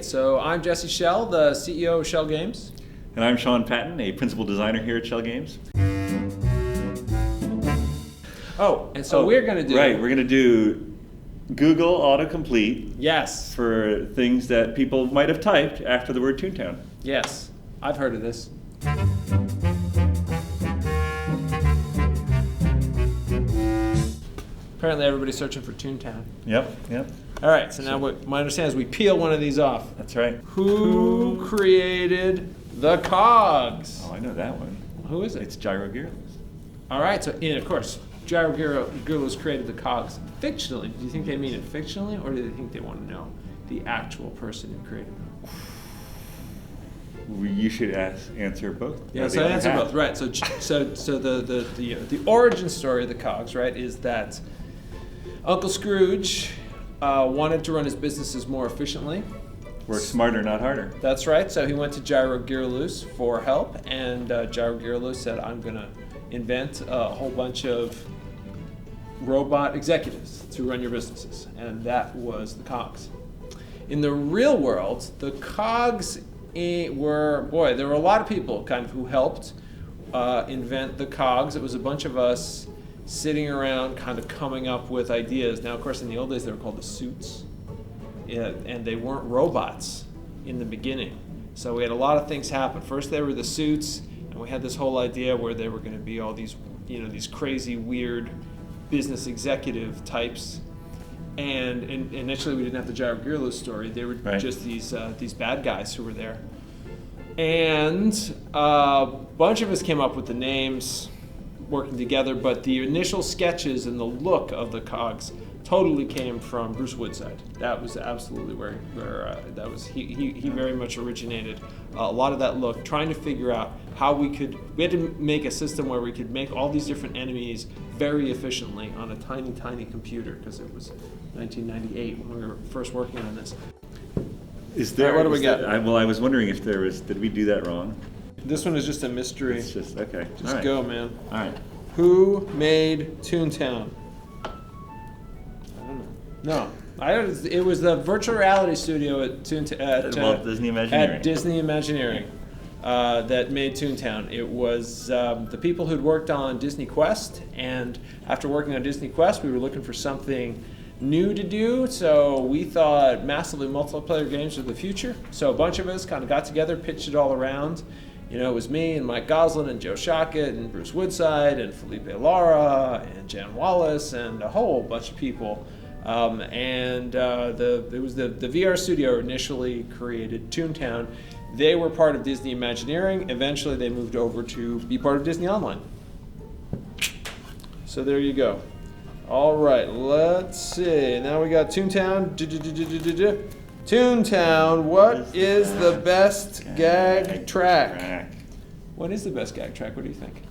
So I'm Jesse Schell, the CEO of Schell Games. And I'm Shawn Patton, a principal designer here at Schell Games. Oh, and so we're going to do... Right, we're going to do Google Autocomplete. Yes. For things that people might have typed after the word Toontown. Yes, I've heard of this. Apparently everybody's searching for Toontown. Yep. All right, so now what my understanding is we peel one of these off. That's right. Who created the Cogs? Oh, I know that one. Who is it? It's Gyro Gearless. All right, so of course, Gyro Gearless created the Cogs fictionally. Do you think they mean it fictionally, or do they think they want to know the actual person who created them? You should answer both. Yeah, so answer both. Right. So the origin story of the Cogs, right, is that Uncle Scrooge wanted to run his businesses more efficiently. Work smarter, not harder. That's right. So he went to Gyro Gearless for help, and Gyro Gearless said, "I'm going to invent a whole bunch of robot executives to run your businesses," and that was the Cogs. In the real world, the Cogs there were a lot of people kind of who helped invent the Cogs. It was a bunch of us sitting around kind of coming up with ideas. Now, of course, in the old days, they were called the suits, and they weren't robots in the beginning. So we had a lot of things happen. First, they were the suits, and we had this whole idea where they were going to be all these, these crazy, weird business executive types. And initially, we didn't have the Gyro Gearless story. They were just these bad guys who were there. And a bunch of us came up with the names, working together, but the initial sketches and the look of the Cogs totally came from Bruce Woodside. That was absolutely where that was. He very much originated a lot of that look, trying to figure out how we had to make a system where we could make all these different enemies very efficiently on a tiny computer, because it was 1998 when we were first working on this. Is there? What do we got? I was wondering if there was. Did we do that wrong? This one is just a mystery. It's just okay. Just right. Go, man. All right. Who made Toontown? I don't know. No, it was the virtual reality studio at Disney Imagineering. At Disney Imagineering that made Toontown. It was the people who'd worked on Disney Quest, and after working on Disney Quest, we were looking for something new to do, so we thought massively multiplayer games were the future. So a bunch of us kind of got together, pitched it all around. It was me and Mike Goslin and Joe Shockett and Bruce Woodside and Felipe Lara and Jan Wallace and a whole bunch of people. It was the VR studio initially created Toontown. They were part of Disney Imagineering. Eventually they moved over to be part of Disney Online. So there you go. All right, let's see. Now we got Toontown. Toontown, what is the best gag track? What is the best gag track? What do you think?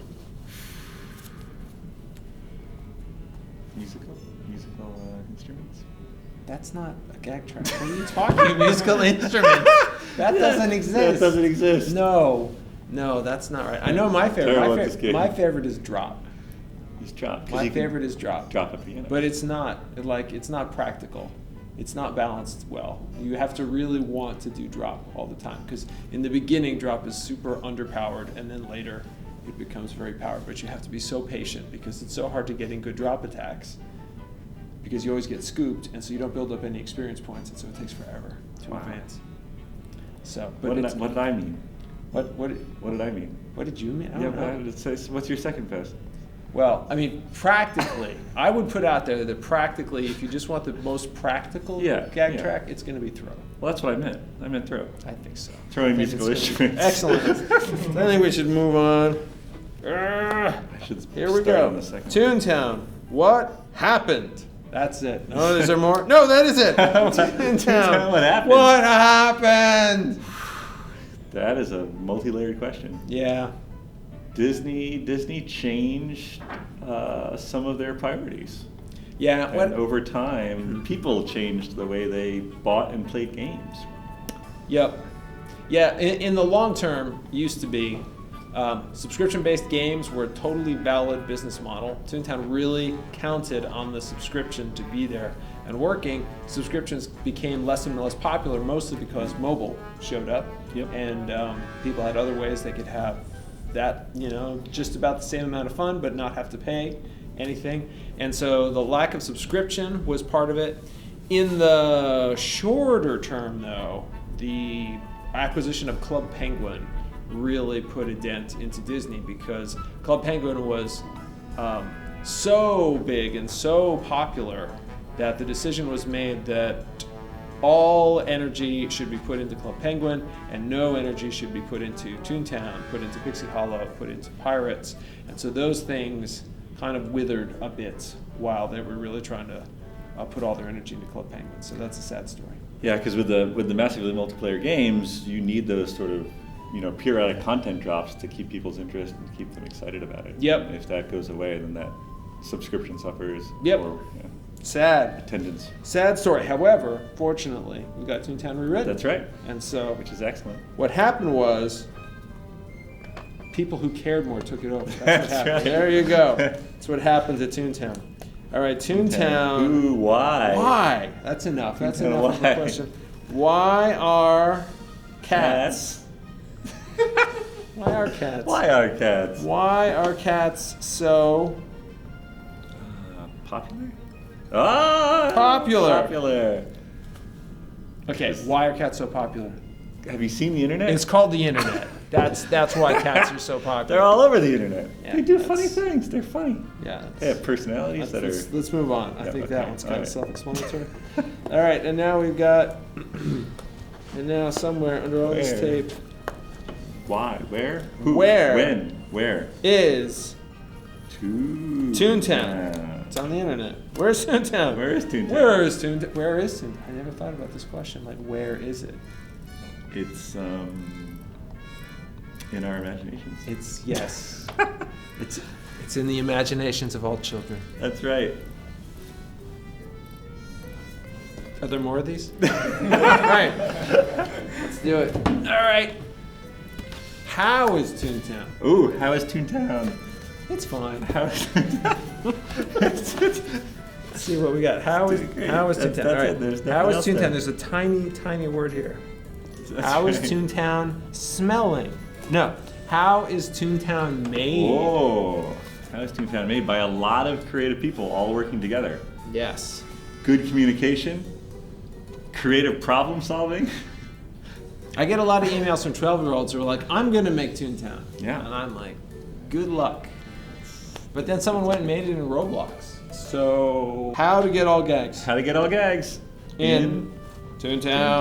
Musical instruments? That's not a gag track. What are you talking about? Musical instruments. That doesn't exist. That doesn't exist. No, that's not right. I know my favorite. My favorite is Drop. He's Drop. My favorite is Drop. Drop a piano. But it's not practical. It's not balanced well. You have to really want to do Drop all the time, because in the beginning Drop is super underpowered, and then later it becomes very powered. But you have to be so patient, because it's so hard to get in good drop attacks, because you always get scooped, and so you don't build up any experience points, and so it takes forever to advance. So, but what did I mean? What did I mean? What did you mean? I don't know. What's your second best? Well, I mean, practically, I would put out there that practically, if you just want the most practical gag track, it's going to be Throw. Well, that's what I meant. I meant Throw. I think so. Throwing musical instruments. Excellent. I think we should move on. Here we go. Toontown. What happened? That's it. No, is there more? No, that is it. Toontown. What happened? What happened? That is a multi-layered question. Yeah. Disney changed some of their priorities. Yeah. And over time, people changed the way they bought and played games. Yep. Yeah, in the long term, used to be subscription-based games were a totally valid business model. Toontown really counted on the subscription to be there, and working, subscriptions became less and less popular, mostly because mobile showed up. Yep. And people had other ways they could have that, just about the same amount of fun, but not have to pay anything. And so the lack of subscription was part of it. In the shorter term, though, the acquisition of Club Penguin really put a dent into Disney, because Club Penguin was so big and so popular that the decision was made that all energy should be put into Club Penguin and no energy should be put into Toontown, put into Pixie Hollow, put into Pirates. And so those things kind of withered a bit while they were really trying to put all their energy into Club Penguin. So that's a sad story. Yeah, because with the massively multiplayer games, you need those sort of periodic content drops to keep people's interest and keep them excited about it. Yep. And if that goes away, then that subscription suffers. Yep. Or, Sad. attendance. Sad story. However, fortunately, we got Toontown Rewritten. That's right. And so Which is excellent. what happened was people who cared more took it over. That's what happened. Right. There you go. That's what happened to Toontown. All right, Toontown. Ooh, why? Why? That's enough. That's Toontown, enough of why? a question. Why are cats? Why are cats? Why are cats? Why are cats so Popular? Ah! Popular. Popular. Okay, why are cats so popular? Have you seen the internet? It's called the internet. That's why cats are so popular. They're all over the internet. Yeah, They do that's- funny things. They're funny. Yeah. They have personalities that are. Let's move on. I Yeah, think okay. that one's kind All of right. self-explanatory. All right, and now we've got, and now somewhere under all this Where? tape Why? Where? Who? Where? When? Where? is Toontown. Toontown. It's on the internet. Where's Toontown? Where is Toontown? Where is Toontown? Where is Toontown? I never thought about this question. Like, where is it? It's in our imaginations. It's yes. It's in the imaginations of all children. That's right. Are there more of these? All right, let's do it. All right. How is Toontown? Ooh, how is Toontown? It's fine. How is Toontown? Let's see what we got. How is Great. Toontown? That's All right. it. There's nothing How is else there. Toontown? There's a tiny word here. That's How is right. Toontown smelling? No. How is Toontown made? Whoa. How is Toontown made? By a lot of creative people all working together. Yes. Good communication, creative problem solving. I get a lot of emails from 12-year-olds who are like, I'm going to make Toontown. Yeah. And I'm like, good luck. But then someone went and made it in Roblox. So, how to get all gags? How to get all gags In Toontown.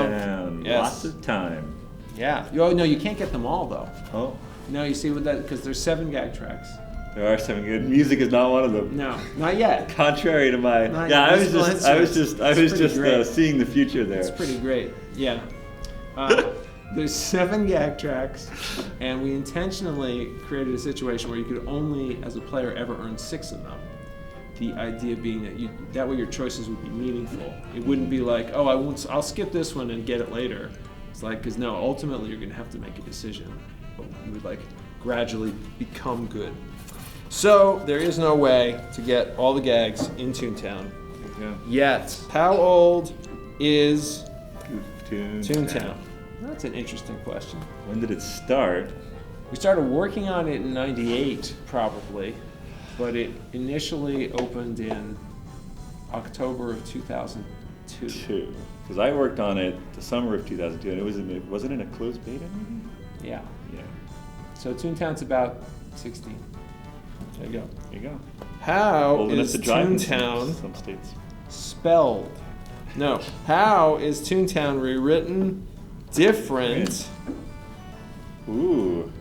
Toontown. Yes. Lots of time. Yeah. Oh, no, you can't get them all, though. Oh, No, you see with that, because there's 7 gag tracks. there are some good. Music is not one of them. No, not yet. Contrary to my. Not Yeah, yet. I was It's just pretty great. seeing the future there. It's pretty great. Yeah. There's 7 gag tracks, and we intentionally created a situation where you could only, as a player, ever earn 6 of them. The idea being that that way your choices would be meaningful. It wouldn't be like, oh, I'll skip this one and get it later. It's like, because no, ultimately you're going to have to make a decision. But you would like gradually become good. So there is no way to get all the gags in Toontown Yeah. yet. How old is Toontown. Toontown? That's an interesting question. When did it start? We started working on it in '98, probably, but it initially opened in October of 2002. Because I worked on it the summer of 2002, and it wasn't in a closed beta, maybe? Yeah. Yeah. So Toontown's about 16. There you go. There you go. How Old enough is to drive in Toontown some states. spelled? No. How is Toontown rewritten different? Ooh.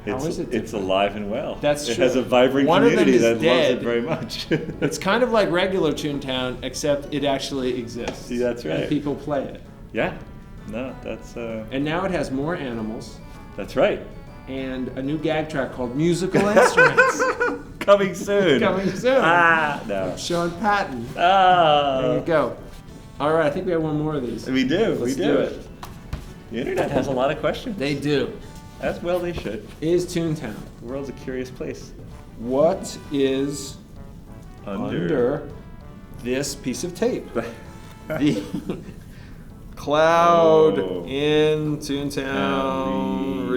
How It's, is it it's different? alive and well. That's it true. has a vibrant One of them community is that dead. loves it very much. It's kind of like regular Toontown, except it actually exists. See, that's right. And people play it. Yeah. No, that's And now it has more animals that's right. and a new gag track called Musical Instruments. Coming soon. Coming soon. Ah, no. Shawn Patton. Ah. There you go. All right, I think we have one more of these. We do. Let's we do it. The internet has a lot of questions. They do. As well they should. Is Toontown? The world's a curious place. What is under this piece of tape. The Cloud in Toontown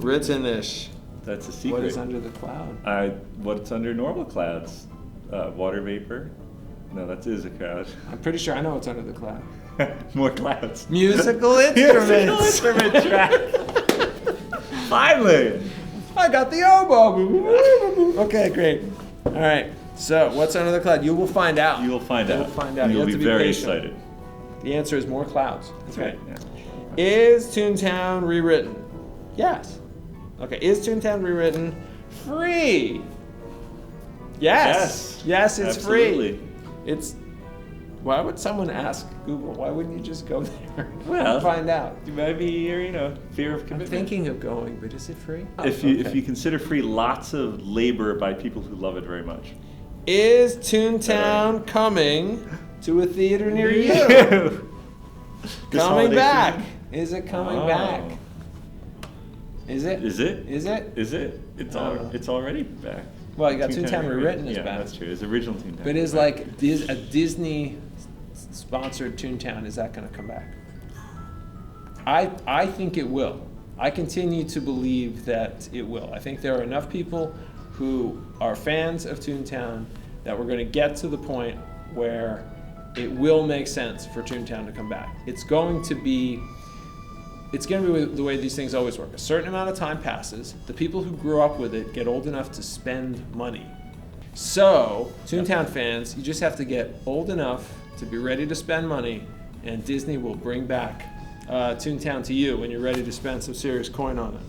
Rewritten-ish. That's a secret. What is under the cloud? What's under normal clouds? Water vapor? No, that is a cloud. I'm pretty sure I know what's under the cloud. More clouds. Musical instruments. Musical instrument track. Finally. I got the oboe. Okay, great. All right. So, what's under the cloud? You will find out. You will find out. You'll find out. You'll have be to very patient. excited. The answer is more clouds. That's right. Yeah. Is Toontown rewritten? Yes. Okay. Is Toontown rewritten free? Yes. Yes, it's Absolutely. free. It's. Why would someone ask Google? Why wouldn't you just go there Well, and find out? Maybe your, fear of I'm commitment. thinking of going, but is it free? If you consider free lots of labor by people who love it very much. Is Toontown coming to a theater near you? This Coming holiday back. season? Is it coming Oh. back? Is it? Is it? Is it? Is it? It's already back. Well, you got Toontown Rewritten is yeah, back. that's true. It's original Toontown. But is like a Disney-sponsored Toontown, is that going to come back? I think it will. I continue to believe that it will. I think there are enough people who are fans of Toontown that we're going to get to the point where it will make sense for Toontown to come back. It's going to be the way these things always work. A certain amount of time passes. The people who grew up with it get old enough to spend money. So, Toontown fans, you just have to get old enough to be ready to spend money, and Disney will bring back Toontown to you when you're ready to spend some serious coin on it.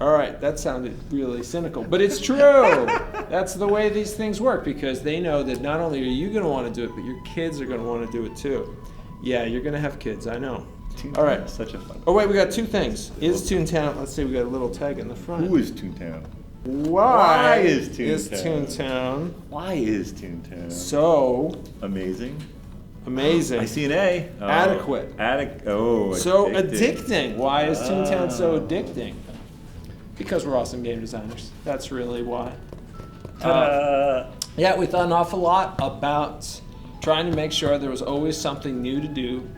All right, that sounded really cynical, but it's true. That's the way these things work, because they know that not only are you going to want to do it, but your kids are going to want to do it too. Yeah, you're going to have kids, I know. Toontown All right. is such a fun. Oh wait, we got two things. Is Toontown? Let's see, we got a little tag in the front. Who is Toontown? Why is Is Toontown? Toontown Why is Toontown so amazing? amazing? I see an A. Oh, Adequate. So addicting. Why is Toontown so addicting? Because we're awesome game designers. That's really why. Ta-da. Yeah, we thought an awful lot about trying to make sure there was always something new to do.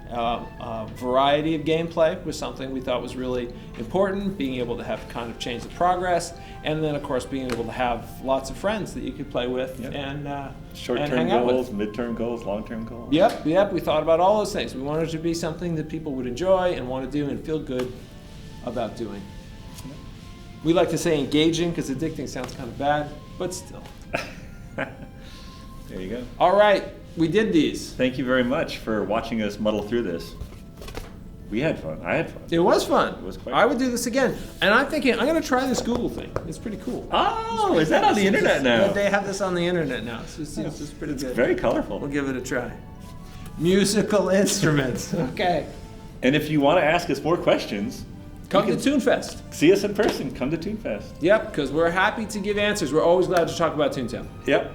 Variety of gameplay was something we thought was really important, being able to have kind of change the progress, and then of course being able to have lots of friends that you could play with and Short-term hang out goals, with. mid-term goals, long-term goals. Yep, we thought about all those things. We wanted it to be something that people would enjoy and want to do and feel good about doing. We like to say engaging because addicting sounds kind of bad, but still. There you go. All right, we did these. Thank you very much for watching us muddle through this. We had fun. I had fun. It was fun. It was quite I fun. would do this again. And I'm thinking, I'm going to try this Google thing. It's pretty cool. Oh, is that on the internet now? Yeah, they have this on the internet now. So it's pretty good. Very colorful. We'll give it a try. Musical instruments. Okay. And if you want to ask us more questions, Come to Toonfest. see us in person. Come to Toonfest. Yep, because we're happy to give answers. We're always glad to talk about Toontown. Yep.